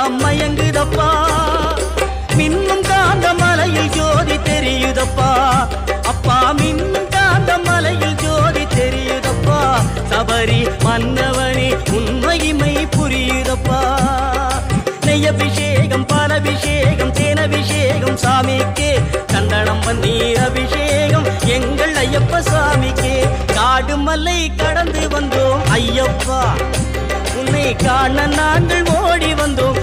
எல்லாம் மயங்குதப்பா மின்னும் காந்த மலையில் ஜோதி தெரியுதப்பா அப்பா மின்னும் காந்த மலையில் ஜோதி தெரியுதப்பா சபரி மன்னவனே உண்மைமை புரியுதப்பா நெய்யபிஷேகம் பாலபிஷேகம் தேனபிஷேகம் சாமிக்கே சந்தனம் பன்னீர் அபிஷேகம் எங்கள் ஐயப்ப சாமிக்கே காடு மலை கடந்து வந்தோம் ஐயப்பா உன்னை காண நாங்கள் ஓடி வந்தோம்